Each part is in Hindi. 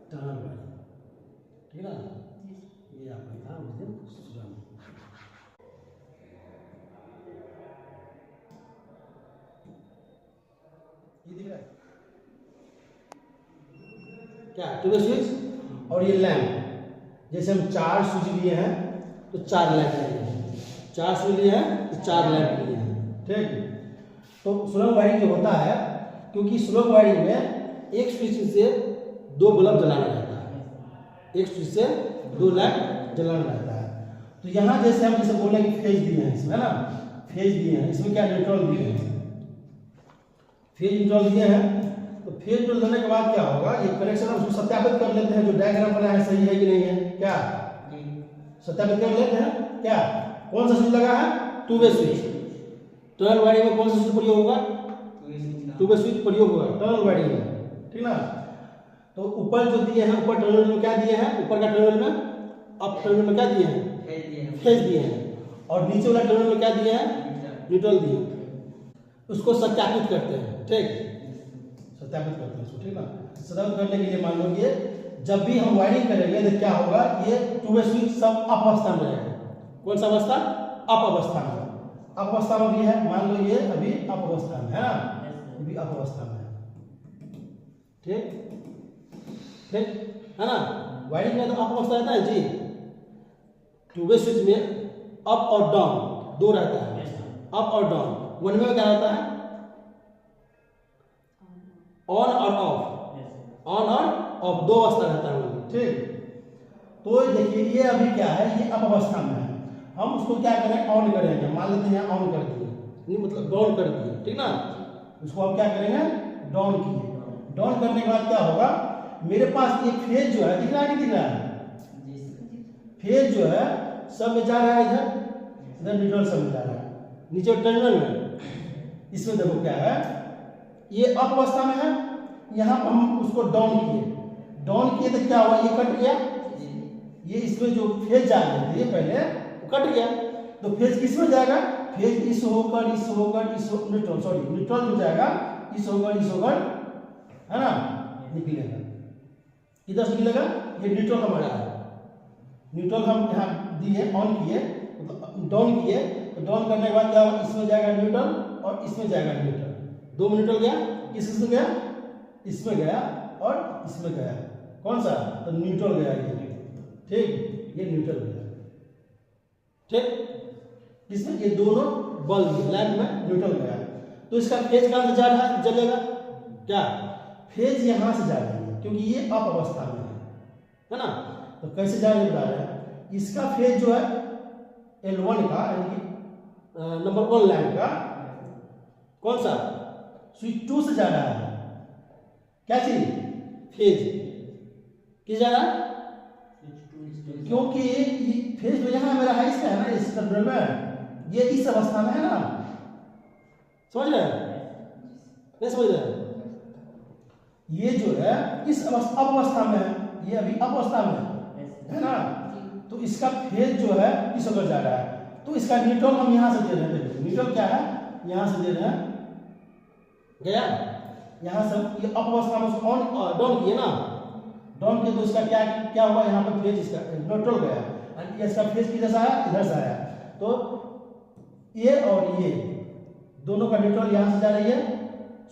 टनल वायरिंग, ठीक है ना। ये आपका था उस दिन सुबह में। ये दिख रहा है क्या, टू-वे स्विच और ये लैंप। जैसे हम 4 स्विच लिए हैं तो 4 लैंप लिए हैं, 4 स्विच लिए हैं तो 4 लैंप लिए हैं, ठीक। तो सुलभ वायरिंग जो होता है, क्योंकि सुलभ वायरिंग में एक स्विच से 2 बल्ब जलाना रहता है, एक स्विच से 2 लैंप जलाना रहता है। तो यहाँ जैसे हम जैसे बोले कि फेज दिए हैं इसमें ना, फेज दिए हैं, इसमें क्या न्यूट्रल दिए हैं, फेज न्यूट्रल दिए हैं। तो फेज न्यूट्रल देने के बाद क्या होगा, ये कनेक्शन हम उसको सत्यापित कर लेते हैं, जो डायग्राम बना है सही है कि नहीं है, क्या सत्यापित कर लेते हैं। क्या कौन सा स्विच लगा है, 2-वे स्विच। टनल वायरिंग में कौन सा स्विच प्रयोग होगा, 2-वे स्विच प्रयोग होगा टनल वायरिंग में, ठीक ना। तो ऊपर जो दिए हैं, ऊपर टर्मिनल में क्या दिए हैं, ऊपर का टर्मिनल में, अप टर्मिनल में क्या दिए हैं, फेज दिए हैं, और नीचे वाला टर्मिनल में क्या दिए हैं, न्यूट्रल दिए हैं। उसको सत्यापित करते हैं, ठीक, सत्यापित करते हैं उसको, ठीक ना। सत्यापित करने के लिए मान लो ये जब भी हम वायरिंग करेंगे तो क्या होगा, ये 2-वे स्विच सब अप अवस्था में रहेगा। कौन सा अवस्था, अप अवस्था में, अप अवस्था में भी है, मान लो ये अभी अप अवस्था में है ना, ये भी अप अवस्था में है, ठीक ठीक है ना। वायरिंग में तो अप अवस्था रहता है जी, 2-वे स्विच में अप और डाउन 2 रहता है, अप और डाउन। 1 में क्या रहता है, ऑन और ऑफ, ऑन और ऑफ 2 अवस्था रहता है, ठीक। तो देखिए ये अभी क्या है, ये अप अवस्था में है, हम उसको क्या करें, ऑन करेंगे, मान लेते हैं ऑन कर दिए, नहीं मतलब डाउन कर दिए, ठीक ना। उसको हम क्या करेंगे, डाउन किए। डाउन करने के बाद क्या होगा, मेरे पास एक फेज जो है, दिख रहा है कि दिख रहा है, फेज जो है सब में जा रहा है, इधर न्यूट्रल सब में जा रहा है, नीचे टर्मिनल में। इसमें देखो क्या है, ये अप अवस्था में है, यहाँ पर हम उसको डाउन किए, डाउन किए तो क्या हुआ, ये कट गया, ये इसमें जो फेज जा रहे थे पहले वो कट गया। तो फेज किस में जाएगा, फेज इस होकर इस होकर इस न्यूट्रल, सॉरी न्यूट्रल जो जाएगा इस होकर है ना, निकलेगा, किधर से निकलेगा, ये न्यूट्रल हमारा है। न्यूट्रल हम यहाँ दिए, ऑन किए, डाउन किए, तो डाउन करने के बाद क्या होगा, इसमें जाएगा न्यूट्रल और इसमें जाएगा न्यूट्रल, 2 न्यूट्रल गया, इसमें गया, इसमें गया और इसमें गया, कौन सा, तो न्यूट्रल गया ये, ठीक, ये न्यूट्रल गया, ठीक। इसमें ये दोनों बल्ब लैंप में न्यूट्रल गया। तो इसका फेज कहाँ से जा रहा है, जलेगा क्या, फेज यहाँ से जा रही है, क्योंकि ये अप अवस्था में है ना। तो कैसे जा रहे हैं, इसका फेज जो है L1 का, यानी कि नंबर 1 लैंप का, कौन सा, स्विच 2 से जा रहा है, क्या चीज, फेज किस जा रहा है, क्योंकि फेज तो यहाँ मेरा है, इसका है ना, इस टर्मिनल में, ये इस अवस्था में है ना, समझ रहे हैं, नहीं समझ रहे हैं, ये जो है इस अवस्था में है, ये अभी अवस्था में है ना। तो इसका फेज जो है इस ओर जा रहा है, तो इसका न्यूट्रल हम यहाँ से दे रहे हैं, न्यूट्रल क्या है, यहाँ से दे रहे हैं, गया यहाँ से, ये अप अवस्था में उसको ऑन डाउन किए ना, डाउन किए तो इसका क्या क्या हुआ, यहाँ पर फेज इसका न्यूट्रल गया, और इसका फेज किधर से आया, इधर से आया। तो ये और ये दोनों का न्यूट्रल यहाँ से जा रही है,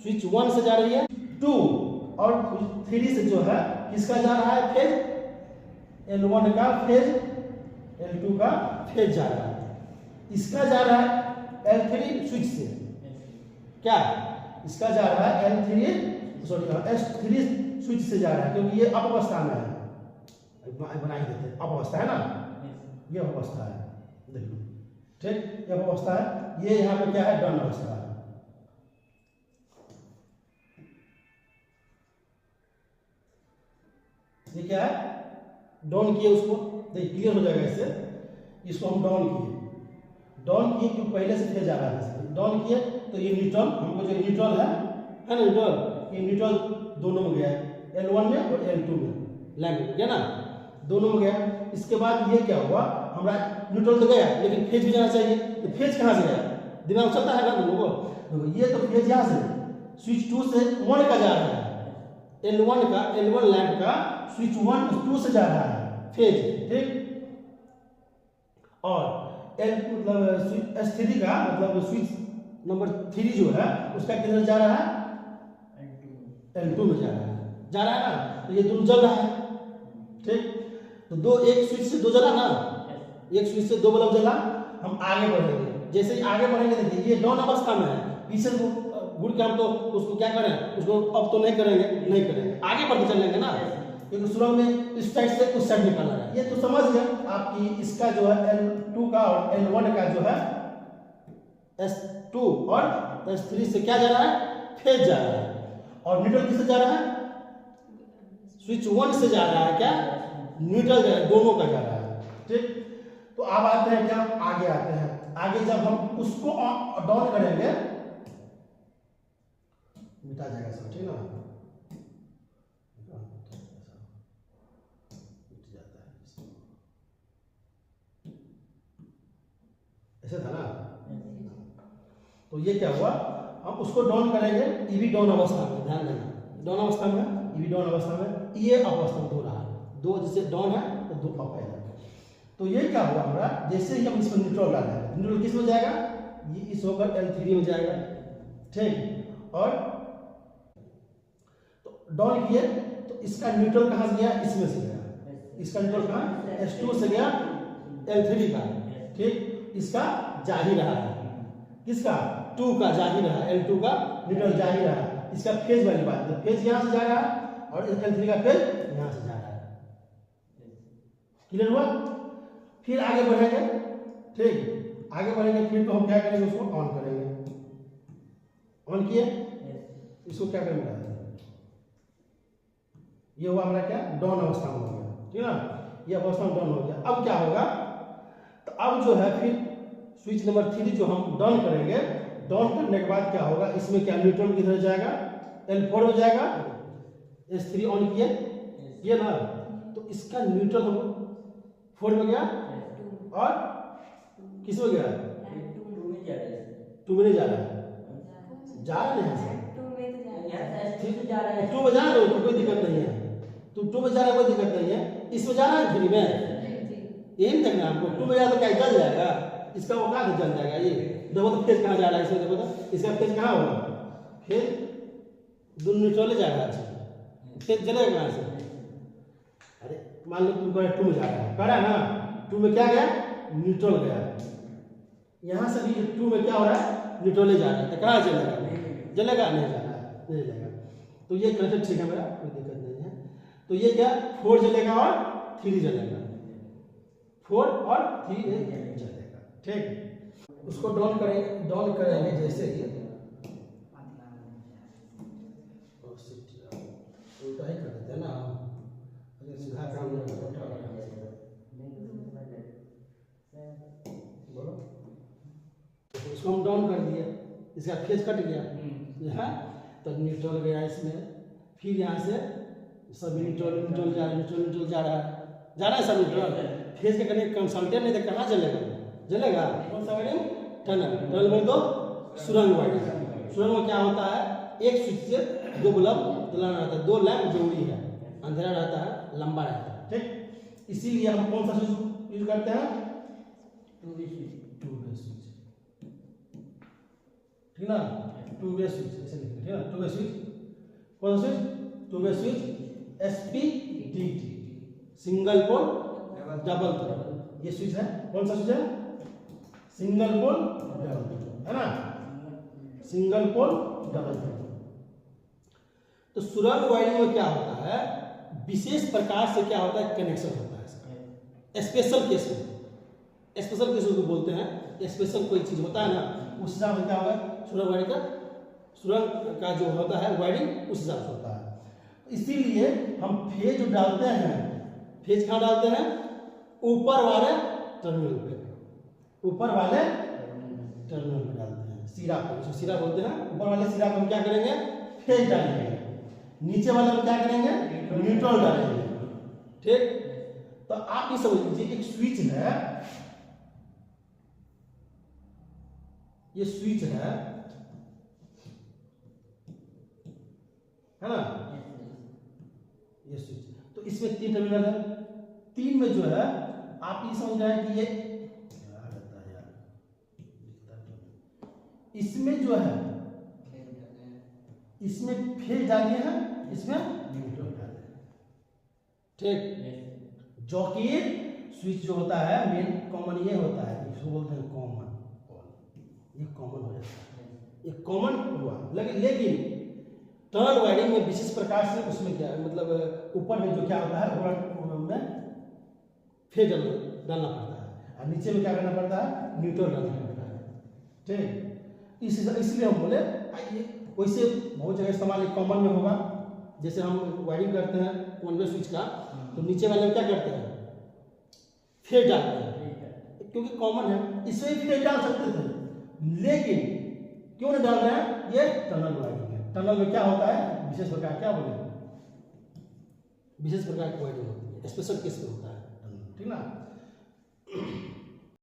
स्विच 1 से जा रही है, 2 और 3 से जो है किसका जा रहा है, फेज L1 का फेज, L2 का फेज जा रहा है, इसका जा रहा है L3 स्विच से, क्या इसका जा रहा है L3 सॉरी S3 स्विच से जा रहा है, क्योंकि ये अप अवस्था में है, बना ही देते हैं, अप अवस्था है ना, ये अप अवस्था है, देखो ठीक, ये अप अवस्था है, ये यहाँ पे क्या है, डाउन अवस्था है। ये क्या है, डाउन किए उसको, देखिए क्लियर हो जाएगा इससे, इसको हम डाउन किए क्योंकि पहले से फेज आ रहा है, डाउन किए तो ये न्यूट्रल, हमको जो न्यूट्रल है ना न्यूट्रल, ये न्यूट्रल दोनों में गया है, L1 में और L2 में, लैंप में गया ना, दोनों में गया। इसके बाद ये क्या हुआ, हमारा न्यूट्रल तो गया लेकिन फेज भी जाना चाहिए, तो फेज कहाँ से गया, दिमाग चलता है ना लोगों को, ये तो फेज यहाँ से स्विच 2 से 1 का जा रहा है, L1 लैंप का स्विच 1 2 से जा रहा है फेज, ठीक। और L मतलब S3 का मतलब स्विच नंबर 3 जो है उसका किधर जा रहा है, L2 में जा रहा है ना, तो ये दोनों जल रहा है, ठीक। तो एक स्विच से दो जला ना, एक स्विच से दो बल्ब जला। हम आगे बढ़ेंगे, जैसे ही आगे बढ़ेंगे देखिए ये डाउन अवस्था में है, पीछे से गुड़ के हम तो उसको क्या करें, उसको अब तो नहीं करेंगे, आगे बढ़ते चलेंगे ना, क्योंकि सुरंग में इस साइड से उस साइड निकालना है। ये तो समझ गए आपकी इसका जो है L2 का और L1 का जो है S2 और S3 से क्या जा रहा है, फेज जा रहा है। और न्यूट्रल किससे जा रहा है, स्विच 1 से जा रहा है, क्या न्यूट्रल जा रहा है, दोनों का जा रहा है, ठीक। तो अब आते हैं क्या, आगे आते हैं। आगे जब हम उसको डाउन करेंगे मिटा जाएगा सब, ठीक ना, मिट जाता है ऐसे था ना। तो ये क्या हुआ, हम उसको डाउन करेंगे, ये भी डाउन अवस्था में, ध्यान देना, डाउन अवस्था में, ये भी डाउन अवस्था में, ये अवस्था में दो रहा, दो जैसे डाउन है तो दो अप है। तो ये क्या हुआ हमारा, जैसे ही हम इसमें न्यूट्रल डालेंगे, न्यूट्रल किस में जाएगा, ये इस होकर L3 में जाएगा, ठीक। और तो डाउन किए तो इसका न्यूट्रल कहाँ से गया, इसमें से गया, इसका न्यूट्रल कहाँ, S2 से गया L3 का, ठीक। इसका जा ही रहा है, किसका 2 का जा ही रहा है, L2 का न्यूट्रल जा ही रहा है। इसका फेज वाली बात है, फेज यहाँ से जा रहा है और L3 का फेज यहाँ से जा रहा है, क्लियर हुआ। फिर आगे बढ़ेंगे, ठीक, आगे बढ़ेंगे, फिर तो हम क्या करेंगे, उसको ऑन करेंगे, ऑन किए, इसको क्या करेंगे, ये हुआ हमारा क्या, डाउन अवस्था में हो गया, ठीक ना, ये अवस्था में डाउन हो गया। अब क्या होगा, तो अब जो है फिर स्विच नंबर 3 जो हम डाउन करेंगे, डाउन करने के बाद क्या होगा, इसमें क्या न्यूट्रल किधर जाएगा, L4 में जाएगा, S3 ऑन किए, ये ना, तो इसका न्यूट्रल हम 4 में गया और किस में गया, 2 में नहीं जा रहा है, जा रहा नहीं है, 2 में जा रहा है, तो कोई दिक्कत नहीं है, तो 2 में जा रहा है, कोई दिक्कत नहीं है, इसमें जा रहा है 3 में, यही देखना हमको, 2 में जा तो क्या जल जाएगा, इसका वो कहाँ से जल जाएगा, ये देखो तो फेज कहाँ जा रहा है, इसमें देखो तो इसका फेज कहाँ होगा, फेज दोनों न्यूट्रल जा रहा है, फेज जलेगा कहाँ से, अरे मान लो तुम 2 में जा रहा है, कह रहा है ना, 2 में क्या गया, न्यूट्रल गया, यहाँ से भी 2 में क्या हो रहा है, न्यूट्रल जा रहा है, तो कहाँ जलेगा, जलेगा नहीं जा रहा है, नहीं जलेगा। तो ये कनेक्टेड ठीक है मेरा, कोई दिक्कत नहीं है। तो ये क्या 4 जलेगा और 3 जलेगा, 4 और 3 जलेगा, ठीक। उसको डाउन करेंगे जैसे ही, उल्टा ही कर देते हैं ना, सीधा काम नहीं बोलो, इसको हम डाउन कर दिए, इसका फेज कट गया यहाँ, तो न्यूट्रल गया इसमें, फिर यहाँ से सब न्यूट्रल जा रहा है सब न्यूट्रल, फेज के कहीं कंसल्टेंट नहीं तो कहाँ जलेगा, कौन सा वायरिंग, टनल बोल दो, सुरंग वायरिंग। सुरंग में क्या होता है, एक स्विच से 2 बल्ब जलाना रहता है, 2 लैंप जरूरी है, अंधेरा रहता है, लंबा रहता है, ठीक। इसीलिए हम कौन सा स्विच यूज करते हैं, 2 वे स्विच, ठीक ना, 2 वे स्विच ऐसे लिखते हैं, ठीक ना, 2 वे स्विच, कौन सा switch, 2 way switch SPDT, single pole double pole, ये स्विच है, कौन सा स्विच है, सिंगल पोल डबल पोल, है ना, सिंगल पोल डबल पोल। तो सुरंग वायरिंग में क्या होता है, विशेष प्रकार से क्या होता है, कनेक्शन होता है इसका, स्पेशल केस में, स्पेशल केस को बोलते हैं, स्पेशल कोई चीज होता है ना, उस हिसाब से क्या होगा, सुरंग वायरिंग का, सुरंग का जो होता है वायरिंग उस हिसाब से होता है। इसीलिए हम फेज जो डालते हैं, फेज कहाँ डालते हैं, ऊपर वाले टर्मिनल पे, ऊपर वाले टर्मिनल पे डालते हैं, सिरा पे, जो सिरा बोलते हैं, ऊपर वाले सिरा पे हम क्या करेंगे, फेज डालेंगे, नीचे वाले हम क्या करेंगे, न्यूट्रल डालेंगे, ठीक। तो आप ये समझ लीजिए, एक स्विच है, ये स्विच है ना, ये स्विच। तो इसमें 3 टर्मिनल है, 3 में जो है आप ये समझ रहे हैं कि ये क्या रहता है यार, इसमें जो है इसमें फेज डालिए हैं, इसमें न्यूट्रल डाले हैं, ठीक। जो कि स्विच जो होता है मेन कॉमन ये होता है, इसको बोलते हैं कॉमन कॉल, ये कॉमन हो जाता है, ये कॉमन हुआ। लेकिन टर्न वायरिंग में विशेष प्रकार से उसमें क्या है, मतलब ऊपर में जो क्या होता है में फेज डालना पड़ता है और नीचे में क्या करना पड़ता है, न्यूट्रल डालना पड़ता है, ठीक। इसलिए हम बोले वैसे बहुत जगह इस्तेमाल कॉमन में होगा। जैसे हम वायरिंग करते हैं 1 वे स्विच का, तो नीचे वाले में क्या करते हैं, फेज डालते हैं, क्योंकि कॉमन है। इसमें भी फेज डाल सकते थे, लेकिन क्यों नहीं डाल रहे हैं, ये टनल वायरिंग है। टनल में क्या होता है, विशेष प्रकार, क्या बोले, विशेष प्रकार की वायरिंग होती है, स्पेशल केस में होता है टनल, ठीक ना।